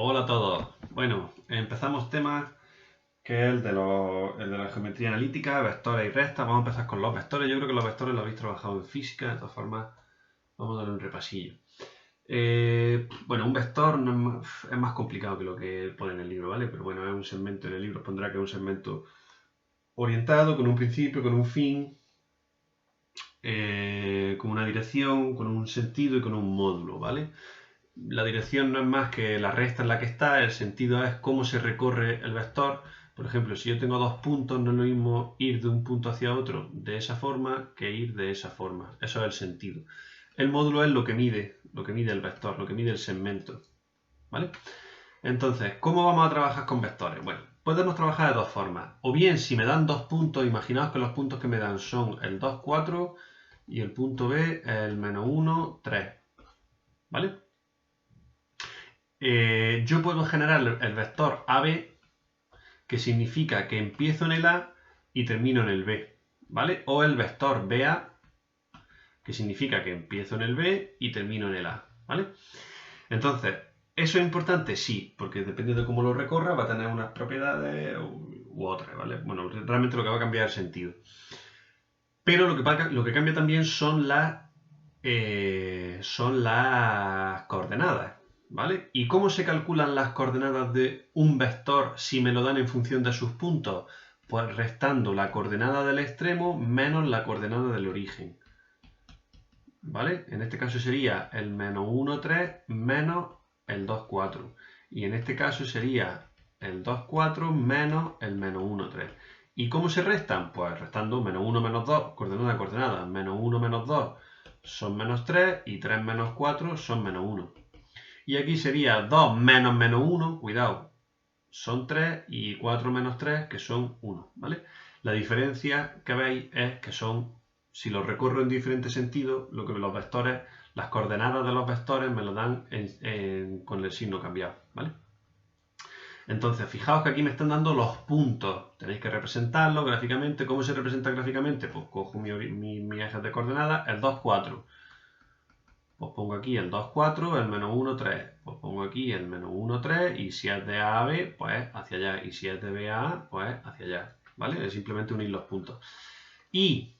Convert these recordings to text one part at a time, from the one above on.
Hola a todos. Bueno, empezamos tema que es el de la geometría analítica, vectores y rectas. Vamos a empezar con los vectores. Yo creo que los vectores los habéis trabajado en física, de todas formas vamos a darle un repasillo. Bueno, un vector no es más complicado que lo que pone en el libro, ¿vale? Pero bueno, es un segmento en el libro, pondrá que es un segmento orientado, con un principio, con un fin, con una dirección, con un sentido y con un módulo, ¿vale? La dirección no es más que la recta en la que está, el sentido es cómo se recorre el vector. Por ejemplo, si yo tengo dos puntos, no es lo mismo ir de un punto hacia otro de esa forma que ir de esa forma. Eso es el sentido. El módulo es lo que mide el vector, lo que mide el segmento. ¿Vale? Entonces, ¿cómo vamos a trabajar con vectores? Bueno, podemos trabajar de dos formas. O bien, si me dan dos puntos, imaginaos que los puntos que me dan son el 2, 4 y el punto B, el menos 1, 3. ¿Vale? Yo puedo generar el vector AB, que significa que empiezo en el A y termino en el B, ¿vale? O el vector BA, que significa que empiezo en el B y termino en el A, ¿vale? Entonces, ¿eso es importante? Sí, porque dependiendo de cómo lo recorra va a tener unas propiedades u otras, ¿vale? Bueno, realmente lo que va a cambiar es el sentido. Pero lo que cambia también son las coordenadas, ¿vale? ¿Y cómo se calculan las coordenadas de un vector si me lo dan en función de sus puntos? Pues restando la coordenada del extremo menos la coordenada del origen, ¿vale? En este caso sería el menos 1, 3 menos el 2, 4. Y en este caso sería el 2, 4 menos el menos 1, 3. ¿Y cómo se restan? Pues restando menos 1 menos 2, coordenada a coordenada, menos 1 menos 2 son menos 3 y 3 menos 4 son menos 1. Y aquí sería 2 menos menos 1, cuidado, son 3 y 4 menos 3 que son 1, ¿vale? La diferencia que veis es que son, si los recorro en diferentes sentidos, lo que los vectores, las coordenadas de los vectores me lo dan con el signo cambiado, ¿vale? Entonces, fijaos que aquí me están dando los puntos. Tenéis que representarlo gráficamente. ¿Cómo se representa gráficamente? Pues cojo mi eje de coordenadas, el 2, 4. Pues pongo aquí el 2, 4, el menos 1, 3. Pues pongo aquí el menos 1, 3. Y si es de A a B, pues hacia allá. Y si es de B a A, pues hacia allá. ¿Vale? Es simplemente unir los puntos. Y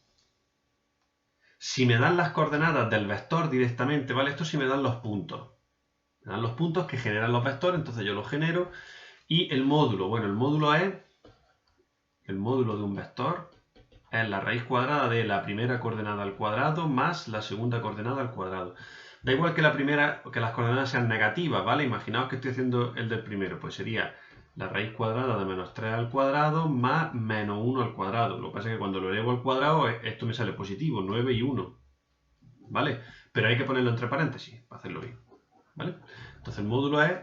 si me dan las coordenadas del vector directamente, ¿vale? Esto sí me dan los puntos. Me dan los puntos que generan los vectores, entonces yo los genero. Y el módulo, bueno, el módulo de un vector es la raíz cuadrada de la primera coordenada al cuadrado más la segunda coordenada al cuadrado. Da igual que las coordenadas sean negativas, ¿vale? Imaginaos que estoy haciendo el del primero, pues sería la raíz cuadrada de menos 3 al cuadrado más menos 1 al cuadrado. Lo que pasa es que cuando lo elevo al cuadrado, esto me sale positivo, 9 y 1, ¿vale? Pero hay que ponerlo entre paréntesis para hacerlo bien, ¿vale? Entonces el módulo es,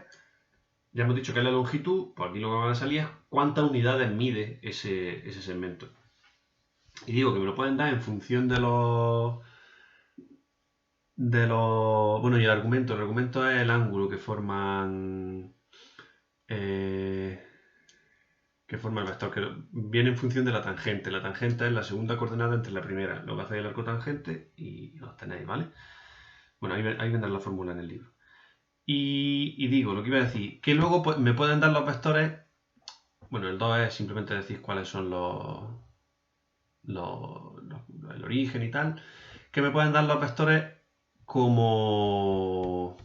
ya hemos dicho que es la longitud, pues aquí lo que van a salir es cuántas unidades mide ese segmento. Y digo que me lo pueden dar en función bueno, y el argumento es el ángulo que forma el vector, que viene en función de la tangente. La tangente es la segunda coordenada entre la primera. Lo que hacéis el arco tangente y los tenéis, ¿vale? Bueno, ahí vendrá la fórmula en el libro. Y digo, lo que iba a decir, que luego me pueden dar los vectores. Bueno, el 2 es simplemente decir cuáles son el origen y tal, que me pueden dar los vectores como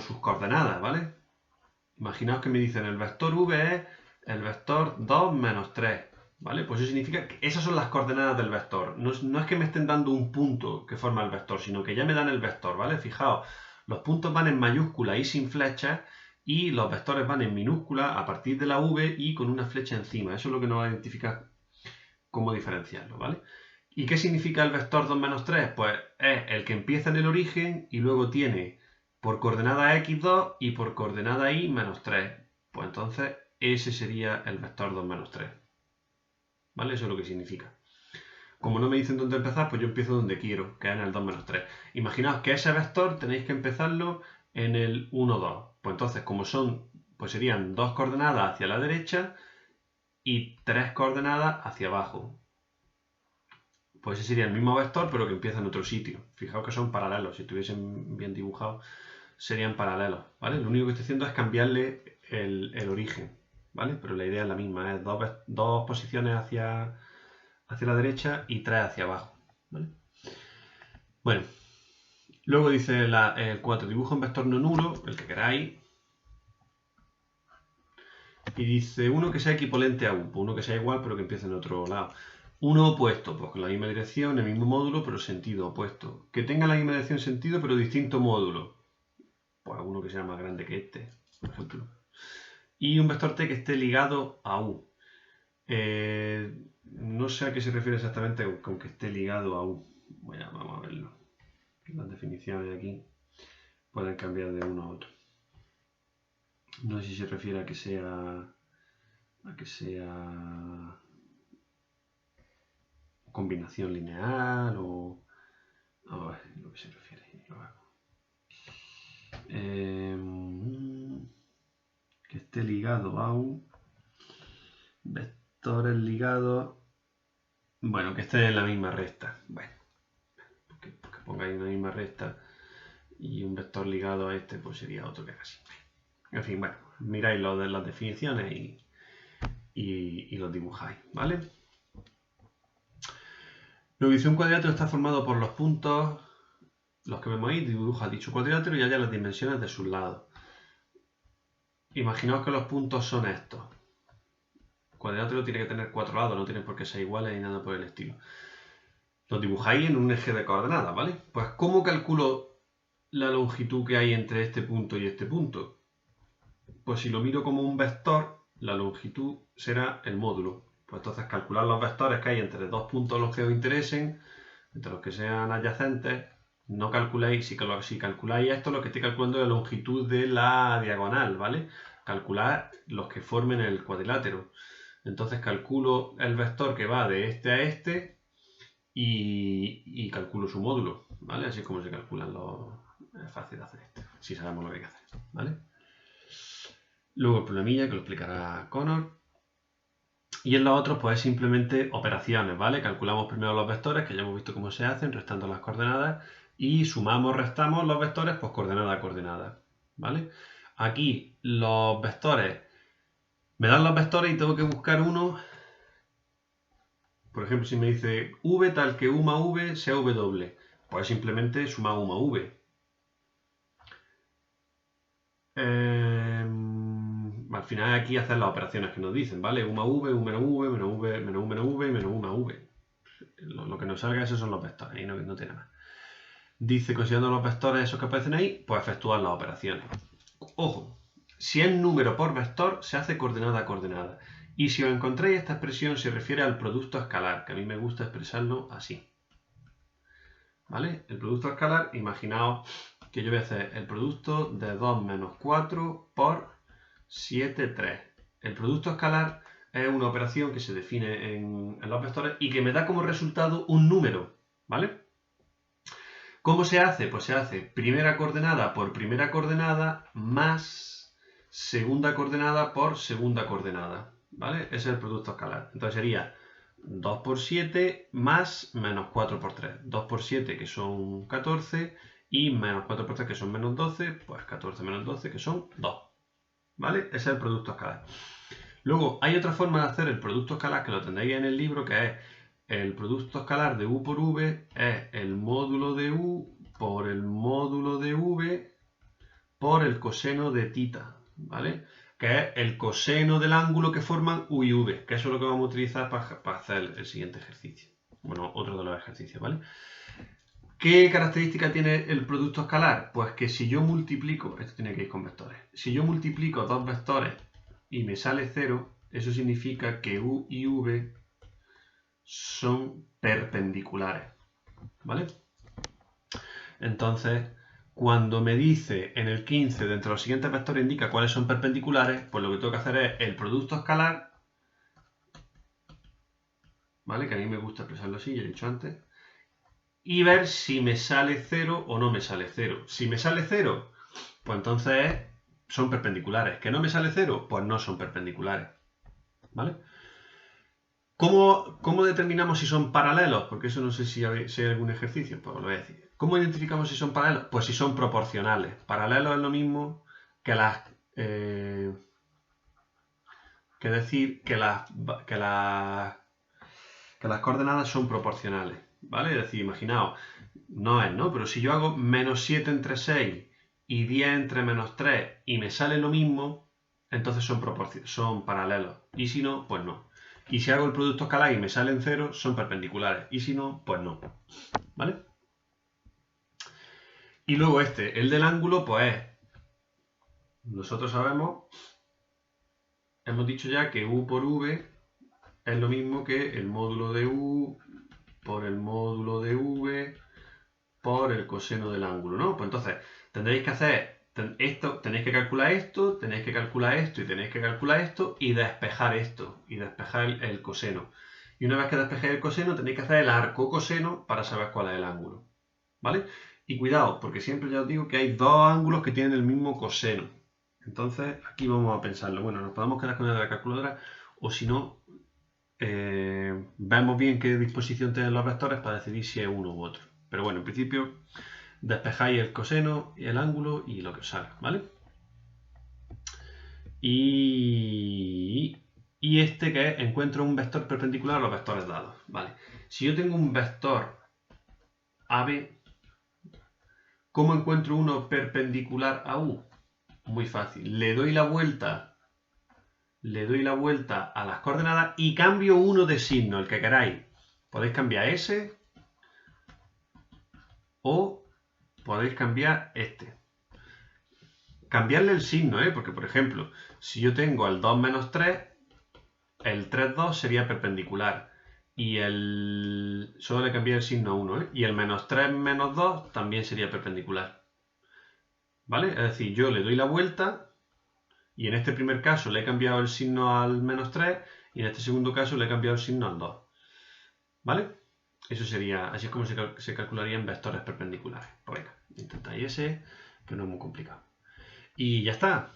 sus coordenadas, ¿vale? Imaginaos que me dicen el vector v es el vector 2 menos 3, ¿vale? Pues eso significa que esas son las coordenadas del vector. No es que me estén dando un punto que forma el vector, sino que ya me dan el vector, ¿vale? Fijaos, los puntos van en mayúscula y sin flechas, y los vectores van en minúscula a partir de la v y con una flecha encima. Eso es lo que nos va a identificar cómo diferenciarlo, ¿vale? ¿Y qué significa el vector 2 menos 3? Pues es el que empieza en el origen y luego tiene por coordenada x2 y por coordenada y menos 3. Pues entonces ese sería el vector 2 menos 3. ¿Vale? Eso es lo que significa. Como no me dicen dónde empezar, pues yo empiezo donde quiero, que es en el 2 menos 3. Imaginaos que ese vector tenéis que empezarlo en el 1, 2. Pues entonces, pues serían dos coordenadas hacia la derecha y tres coordenadas hacia abajo. Pues ese sería el mismo vector, pero que empieza en otro sitio. Fijaos que son paralelos. Si estuviesen bien dibujados, serían paralelos, ¿vale? Lo único que estoy haciendo es cambiarle el origen, ¿vale? Pero la idea es la misma, es dos posiciones hacia la derecha y 3 hacia abajo, ¿vale? Bueno, luego dice el 4, dibuja un vector no nulo, el que queráis, y dice uno que sea equivalente a U, pues uno que sea igual pero que empiece en otro lado. Uno opuesto, pues con la misma dirección, el mismo módulo, pero sentido opuesto. Que tenga la misma dirección sentido, pero distinto módulo. Pues uno que sea más grande que este, por ejemplo. Y un vector T que esté ligado a U. No sé a qué se refiere exactamente con que esté ligado a U. Vamos a verlo. Las definiciones aquí pueden cambiar de uno a otro. No sé si se refiere a que sea combinación lineal o a ver lo que se refiere. Que esté ligado a un vectores ligados, bueno, que esté en la misma recta. Bueno, que pongáis una misma recta y un vector ligado a este, pues sería otro que haga así. En fin, bueno, miráis lo de las definiciones y los dibujáis, ¿vale? Luego dice un cuadrilátero está formado por los puntos, los que vemos ahí, dibuja dicho cuadrilátero y haya las dimensiones de sus lados. Imaginaos que los puntos son estos. El cuadrilátero tiene que tener 4 lados, no tienen por qué ser iguales ni nada por el estilo. Los dibujáis en un eje de coordenadas, ¿vale? Pues ¿cómo calculo la longitud que hay entre este punto y este punto? Pues si lo miro como un vector, la longitud será el módulo. Pues entonces calcular los vectores que hay entre dos puntos los que os interesen, entre los que sean adyacentes, no calculéis, si calculáis esto, lo que estoy calculando es la longitud de la diagonal, ¿vale? Calculad los que formen el cuadrilátero. Entonces calculo el vector que va de este a este y calculo su módulo, ¿vale? Así es como se calculan los... Es fácil de hacer esto, si sabemos lo que hay que hacer, ¿vale? Luego el problemilla que lo explicará Connor. Y en los otros, pues simplemente operaciones, ¿vale? Calculamos primero los vectores, que ya hemos visto cómo se hacen, restando las coordenadas, y sumamos, restamos los vectores, pues coordenada a coordenada, ¿vale? Aquí los vectores, me dan los vectores y tengo que buscar uno. Por ejemplo, si me dice v tal que u más v sea w, pues simplemente sumar u más v. Al final aquí hacer las operaciones que nos dicen, ¿vale? U más v, u menos v, menos v, menos u menos v, menos u más v. Lo que nos salga esos son los vectores y no tiene más. Dice, considerando los vectores esos que aparecen ahí, pues efectuar las operaciones. Ojo, si es número por vector, se hace coordenada a coordenada. Y si os encontráis esta expresión, se refiere al producto escalar, que a mí me gusta expresarlo así. ¿Vale? El producto escalar, imaginaos que yo voy a hacer el producto de 2 menos 4 por 7, 3. El producto escalar es una operación que se define en los vectores y que me da como resultado un número, ¿vale? ¿Cómo se hace? Pues se hace primera coordenada por primera coordenada más segunda coordenada por segunda coordenada, ¿vale? Ese es el producto escalar. Entonces sería 2 por 7 más menos 4 por 3. 2 por 7 que son 14 y menos 4 por 3 que son menos 12, pues 14 menos 12 que son 2. ¿Vale? Ese es el producto escalar. Luego hay otra forma de hacer el producto escalar que lo tendréis en el libro, que es el producto escalar de u por v es el módulo de u por el módulo de v por el coseno de tita, ¿vale? Que es el coseno del ángulo que forman u y v, que eso es lo que vamos a utilizar para hacer el siguiente ejercicio. Bueno, otro de los ejercicios, ¿vale? ¿Qué característica tiene el producto escalar? Pues que si yo multiplico, esto tiene que ir con vectores, si yo multiplico dos vectores y me sale 0, eso significa que u y v son perpendiculares, ¿vale? Entonces, cuando me dice en el 15, dentro de los siguientes vectores indica cuáles son perpendiculares, pues lo que tengo que hacer es el producto escalar, ¿vale? Que a mí me gusta expresarlo así, ya he dicho antes, y ver si me sale 0 o no me sale 0. Si me sale 0, pues entonces son perpendiculares. ¿Que no me sale 0? Pues no son perpendiculares, ¿vale? ¿Cómo determinamos si son paralelos? Porque eso no sé si hay algún ejercicio, pues os lo voy a decir. ¿Cómo identificamos si son paralelos? Pues si son proporcionales. Paralelos es lo mismo que las... que decir que las coordenadas son proporcionales, ¿vale? Es decir, imaginaos, no es, ¿no? Pero si yo hago menos 7 entre 6 y 10 entre menos 3 y me sale lo mismo, entonces son paralelos. Y si no, pues no. Y si hago el producto escalar y me salen 0, son perpendiculares. Y si no, pues no. ¿Vale? Y luego el del ángulo, pues nosotros sabemos, hemos dicho ya que u por v es lo mismo que el módulo de u por el módulo de v por el coseno del ángulo, ¿no? Pues entonces tendréis que hacer esto, tenéis que calcular esto, tenéis que calcular esto y tenéis que calcular esto y despejar esto y despejar el coseno. Y una vez que despejéis el coseno tenéis que hacer el arco coseno para saber cuál es el ángulo, ¿vale? Y cuidado, porque siempre ya os digo que hay dos ángulos que tienen el mismo coseno. Entonces aquí vamos a pensarlo. Bueno, nos podemos quedar con el de la calculadora o si no, vemos bien qué disposición tienen los vectores para decidir si es uno u otro. Pero bueno, en principio despejáis el coseno y el ángulo y lo que os salga, ¿vale? Y que es encuentro un vector perpendicular a los vectores dados, ¿vale? Si yo tengo un vector AB, ¿cómo encuentro uno perpendicular a U? Muy fácil, le doy la vuelta a las coordenadas y cambio uno de signo, el que queráis. Podéis cambiar ese o podéis cambiar este. Cambiarle el signo, porque por ejemplo, si yo tengo el 2 menos 3, el 3, 2 sería perpendicular. Y solo le cambié el signo a 1, y el menos 3 menos 2 también sería perpendicular. ¿Vale? Es decir, yo le doy la vuelta y en este primer caso le he cambiado el signo al menos 3 y en este segundo caso le he cambiado el signo al 2. ¿Vale? Eso sería, así es como se calcularían vectores perpendiculares. Pues venga, intentáis ese, que no es muy complicado. Y ya está.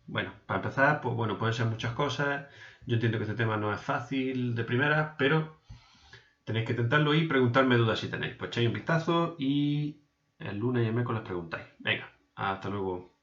Bueno, para empezar, pues bueno, pueden ser muchas cosas. Yo entiendo que este tema no es fácil de primera, pero tenéis que intentarlo y preguntarme dudas si tenéis. Pues echáis un vistazo y el lunes y el miércoles preguntáis. Venga, hasta luego.